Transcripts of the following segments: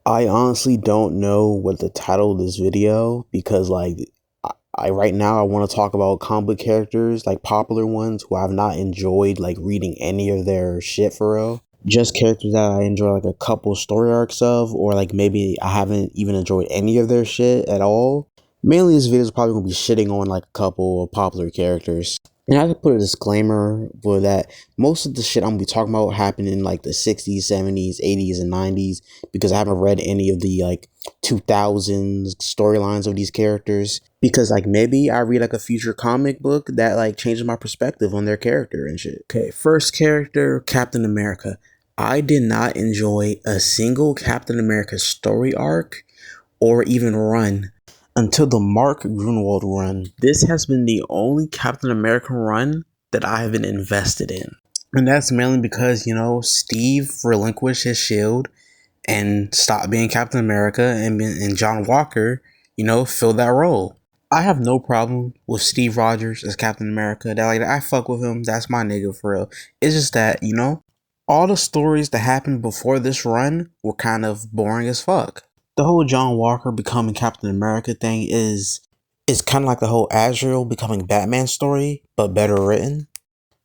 I honestly don't know what the title of this video because I right now I want to talk about comic book characters, like popular ones who I've not enjoyed like reading any of their shit for real. Just characters that I enjoy like a couple story arcs of, or like maybe I haven't even enjoyed any of their shit at all. Mainly this video is probably gonna be shitting on like a couple of popular characters. And I have to put a disclaimer for that most of the shit I'm gonna be talking about happened in like the 60s, 70s, 80s, and 90s because I haven't read any of the like 2000s storylines of these characters. Because like maybe I read like a future comic book that like changes my perspective on their character and shit. Okay, first character, Captain America. I did not enjoy a single Captain America story arc or even run until the Mark Grunwald run. This has been the only Captain America run that I have been invested in. And that's mainly because, Steve relinquished his shield and stopped being Captain America, and John Walker, filled that role. I have no problem with Steve Rogers as Captain America. I fuck with him. That's my nigga for real. It's just that, all the stories that happened before this run were kind of boring as fuck. The whole John Walker becoming Captain America thing is kind of like the whole Azrael becoming Batman story, but better written.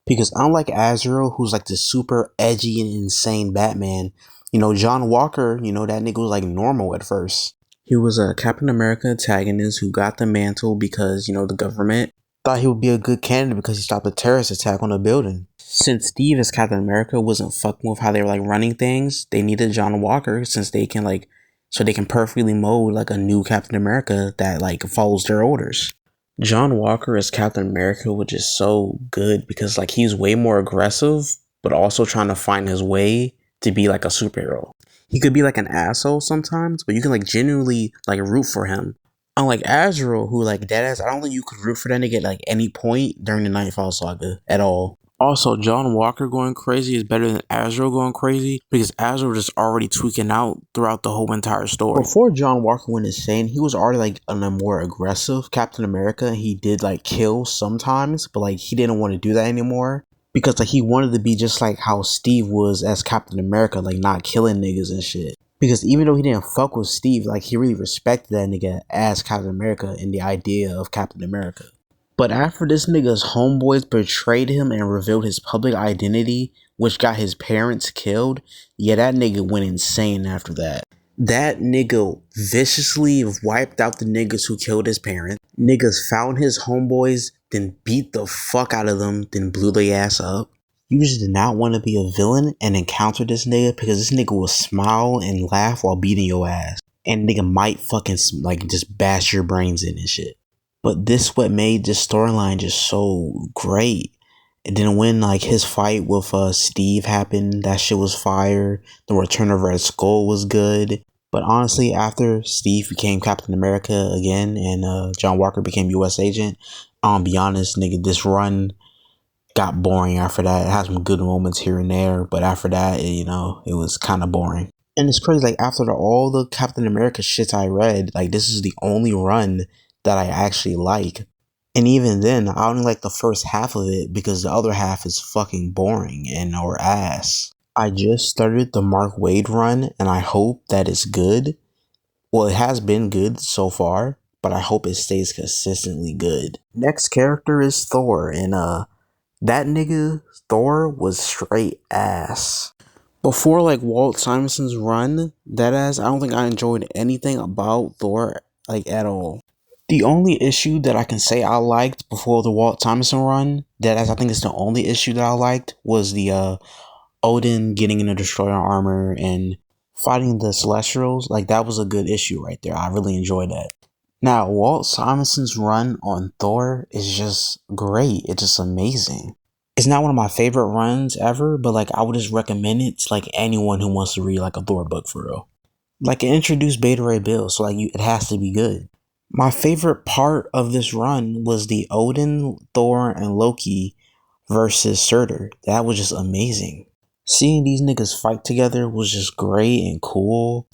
Because unlike Azrael, who's like the super edgy and insane Batman, John Walker, that nigga was like normal at first. He was a Captain America antagonist who got the mantle because, the government thought he would be a good candidate because he stopped a terrorist attack on a building. Since Steve as Captain America wasn't fucking with how they were like running things, they needed John Walker since they can so they can perfectly mold like a new Captain America that like follows their orders. John Walker as Captain America was just so good because like he's way more aggressive, but also trying to find his way to be like a superhero. He could be like an asshole sometimes, but you can like genuinely like root for him. Unlike Azrael, who like deadass, I don't think you could root for that nigga at like any point during the Nightfall saga at all. Also, John Walker going crazy is better than Azrael going crazy because Azrael was just already tweaking out throughout the whole entire story. Before John Walker went insane, he was already like a more aggressive Captain America. He did like kill sometimes, but like he didn't want to do that anymore because like he wanted to be just like how Steve was as Captain America, like not killing niggas and shit. Because even though he didn't fuck with Steve, like he really respected that nigga as Captain America and the idea of Captain America. But after this nigga's homeboys betrayed him and revealed his public identity, which got his parents killed, yeah, that nigga went insane after that. That nigga viciously wiped out the niggas who killed his parents. Niggas found his homeboys, then beat the fuck out of them, then blew their ass up. You just did not want to be a villain and encounter this nigga because this nigga will smile and laugh while beating your ass. And nigga might fucking like just bash your brains in and shit. But this what made this storyline just so great. And then when like his fight with Steve happened, that shit was fire. The Return of Red Skull was good. But honestly, after Steve became Captain America again and John Walker became U.S. agent, I'll be honest, nigga, this run got boring after that. It had some good moments here and there, but after that, it was kind of boring. And it's crazy, like after all the Captain America shit I read, like this is the only run that I actually like. And even then, I only like the first half of it because the other half is fucking boring and or ass. I just started the Mark Waid run and I hope that it's good. Well, it has been good so far, but I hope it stays consistently good. Next character is Thor, and that nigga Thor was straight ass. Before like Walt Simonson's run, that ass, I don't think I enjoyed anything about Thor like at all. The only issue that I can say I liked before the Walt Simonson run, that as I think is the only issue that I liked, was the Odin getting in a destroyer armor and fighting the Celestials. Like that was a good issue right there. I really enjoyed that. Now, Walt Simonson's run on Thor is just great. It's just amazing. It's not one of my favorite runs ever, but like I would just recommend it to like anyone who wants to read like a Thor book for real. Like it introduced Beta Ray Bill, so like it has to be good. My favorite part of this run was the Odin, Thor, and Loki versus Surtur. That was just amazing. Seeing these niggas fight together was just great and cool.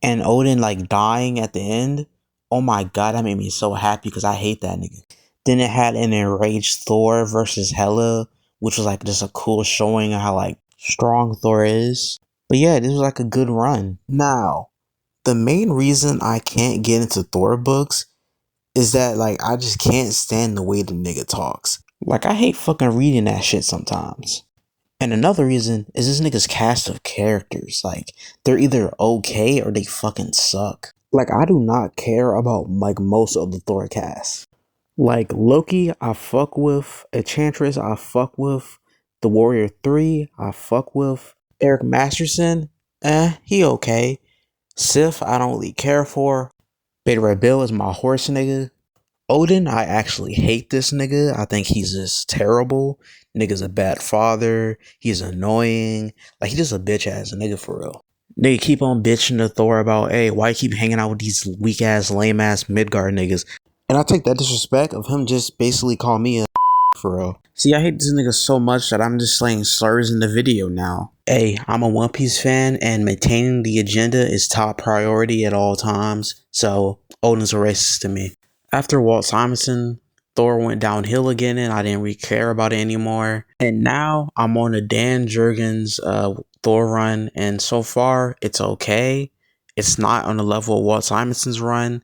And Odin like dying at the end, oh my god, that made me so happy because I hate that nigga. Then it had an enraged Thor versus Hela, which was like just a cool showing of how like strong Thor is. But yeah, this was like a good run. Now, The main reason I can't get into Thor books is that, like, I just can't stand the way the nigga talks. Like, I hate fucking reading that shit sometimes. And another reason is this nigga's cast of characters. Like, they're either okay or they fucking suck. Like, I do not care about, like, most of the Thor cast. Like, Loki, I fuck with. Enchantress, I fuck with. The Warrior 3, I fuck with. Eric Masterson, he okay. Sif, I don't really care for. Beta Ray Bill is my horse nigga. Odin, I actually hate this nigga. I think he's just terrible. Nigga's a bad father. He's annoying. Like, he just a bitch ass nigga for real. Nigga keep on bitching to Thor about, hey, why you keep hanging out with these weak ass, lame ass Midgard niggas? And I take that disrespect of him just basically calling me a for real. See, I hate this nigga so much that I'm just slaying slurs in the video now. Hey, I'm a One Piece fan and maintaining the agenda is top priority at all times. So, Odin's a racist to me. After Walt Simonson, Thor went downhill again and I didn't really care about it anymore. And now I'm on a Dan Jurgens Thor run, and so far it's okay. It's not on the level of Walt Simonson's run,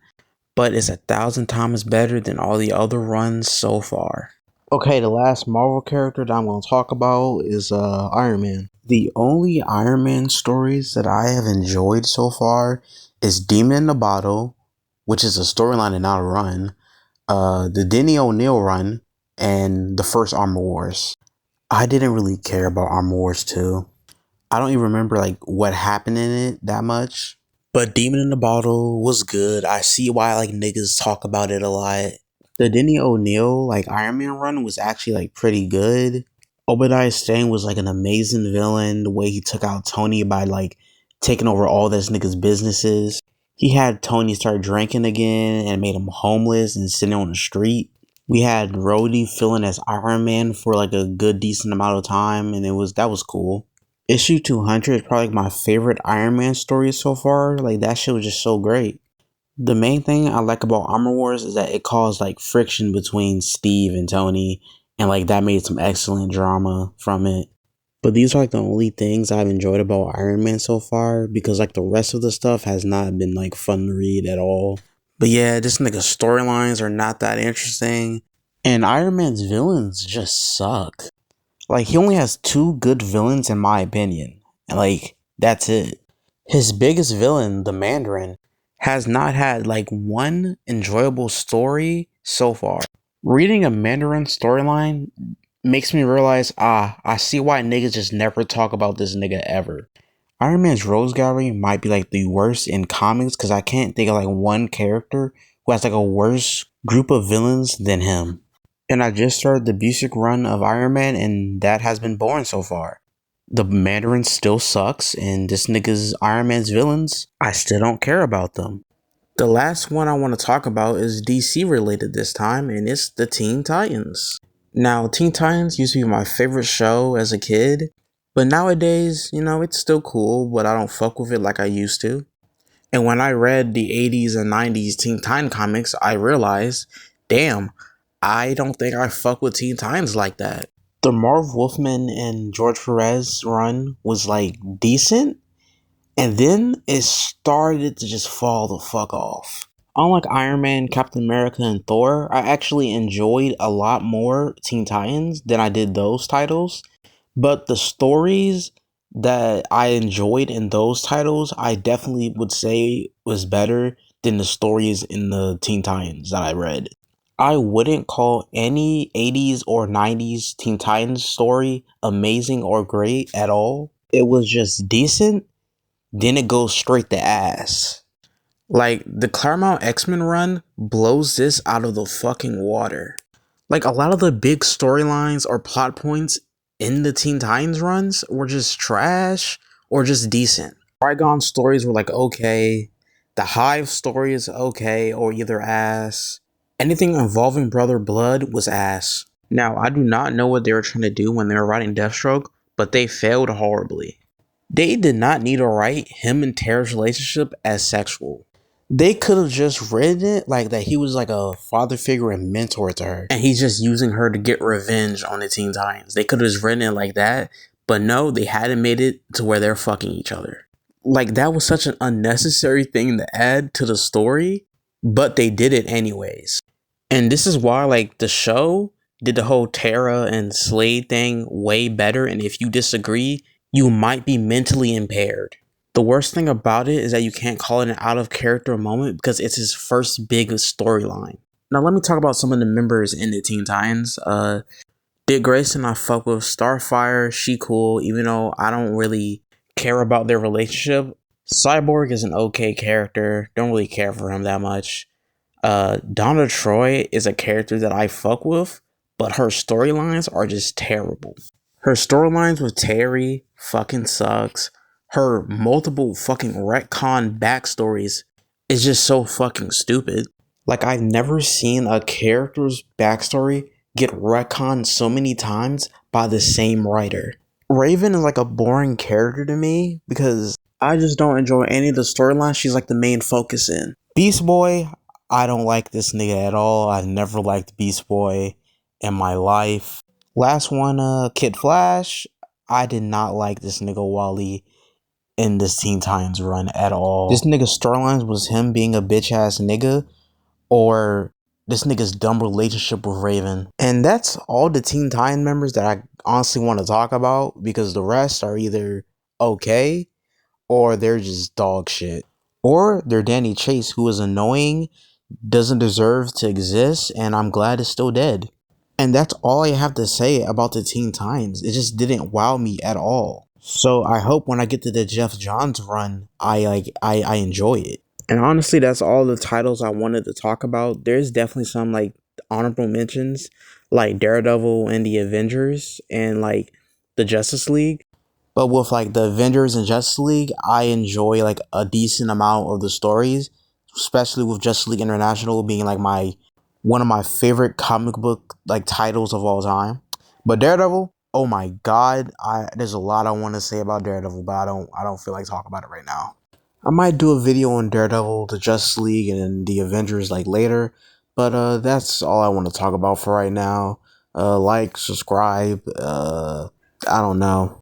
but it's 1,000 times better than all the other runs so far. Okay, the last Marvel character that I'm going to talk about is Iron Man. The only Iron Man stories that I have enjoyed so far is Demon in the Bottle, which is a storyline and not a run, the Denny O'Neil run, and the first Armor Wars. I didn't really care about Armor Wars 2. I don't even remember like what happened in it that much. But Demon in the Bottle was good. I see why like niggas talk about it a lot. The Denny O'Neil like Iron Man run was actually like pretty good. Obadiah Stane was like an amazing villain. The way he took out Tony by like taking over all this niggas' businesses. He had Tony start drinking again and made him homeless and sitting on the street. We had Rhodey filling as Iron Man for like a good decent amount of time, and that was cool. Issue 200 is probably like my favorite Iron Man story so far. Like, that shit was just so great. The main thing I like about Armor Wars is that it caused like friction between Steve and Tony, and like that made some excellent drama from it. But these are like the only things I've enjoyed about Iron Man so far, because like the rest of the stuff has not been like fun to read at all. But yeah, this nigga storylines are not that interesting, and Iron Man's villains just suck. Like, he only has 2 good villains in my opinion, and like that's it. His biggest villain, the Mandarin, has not had like one enjoyable story so far. Reading a Mandarin storyline makes me realize, I see why niggas just never talk about this nigga ever. Iron Man's Rose Gallery might be like the worst in comics because I can't think of like one character who has like a worse group of villains than him. And I just started the Busiek run of Iron Man, and that has been boring so far. The Mandarin still sucks, and this nigga's Iron Man's villains, I still don't care about them. The last one I want to talk about is DC related this time, and it's the Teen Titans. Now, Teen Titans used to be my favorite show as a kid, but nowadays, you know, it's still cool, but I don't fuck with it like I used to. And when I read the 80s and 90s Teen Titan comics, I realized, damn, I don't think I fuck with Teen Titans like that. The Marv Wolfman and George Perez run was like decent, and then it started to just fall the fuck off. Unlike Iron Man, Captain America, and Thor, I actually enjoyed a lot more Teen Titans than I did those titles. But the stories that I enjoyed in those titles, I definitely would say was better than the stories in the Teen Titans that I read. I wouldn't call any 80s or 90s Teen Titans story amazing or great at all. It was just decent, then it goes straight to ass. Like, the Claremont X-Men run blows this out of the fucking water. Like, a lot of the big storylines or plot points in the Teen Titans runs were just trash or just decent. Trigon stories were like okay. The Hive story is okay or either ass. Anything involving Brother Blood was ass. Now, I do not know what they were trying to do when they were writing Deathstroke, but they failed horribly. They did not need to write him and Tara's relationship as sexual. They could have just written it like that he was like a father figure and mentor to her, and he's just using her to get revenge on the Teen Titans. They could have just written it like that, but no, they hadn't made it to where they're fucking each other. Like, that was such an unnecessary thing to add to the story, but they did it anyways. And this is why, like, the show did the whole Tara and Slade thing way better. And if you disagree, you might be mentally impaired. The worst thing about it is that you can't call it an out of character moment because it's his first big storyline. Now, let me talk about some of the members in the Teen Titans. Dick Grayson, I fuck with. Starfire, she cool, even though I don't really care about their relationship. Cyborg is an okay character. Don't really care for him that much. Donna Troy is a character that I fuck with, but her storylines are just terrible. Her storylines with Terry fucking sucks. Her multiple fucking retcon backstories is just so fucking stupid. Like, I've never seen a character's backstory get retconned so many times by the same writer. Raven is like a boring character to me because I just don't enjoy any of the storylines she's like the main focus in. Beast Boy, I don't like this nigga at all. I've never liked Beast Boy in my life. Last one, Kid Flash. I did not like this nigga Wally in this Teen Titans run at all. This nigga's storylines was him being a bitch ass nigga, or this nigga's dumb relationship with Raven. And that's all the Teen Titan members that I honestly want to talk about, because the rest are either okay or they're just dog shit. Or they're Danny Chase, who is annoying, doesn't deserve to exist, and I'm glad it's still dead. And that's all I have to say about the Teen Titans. It just didn't wow me at all. So I hope when I get to the Jeff Johns run, I enjoy it. And honestly, that's all the titles I wanted to talk about. There's definitely some like honorable mentions, like Daredevil and the Avengers and like the Justice League. But with like the Avengers and Justice League, I enjoy like a decent amount of the stories, especially with Justice League International being like one of my favorite comic book like titles of all time. But Daredevil, oh my god, there's a lot I want to say about Daredevil, but I don't feel like talking about it right now. I might do a video on Daredevil, the Justice League, and the Avengers like later, but that's all I want to talk about for right now. Like, subscribe, I don't know.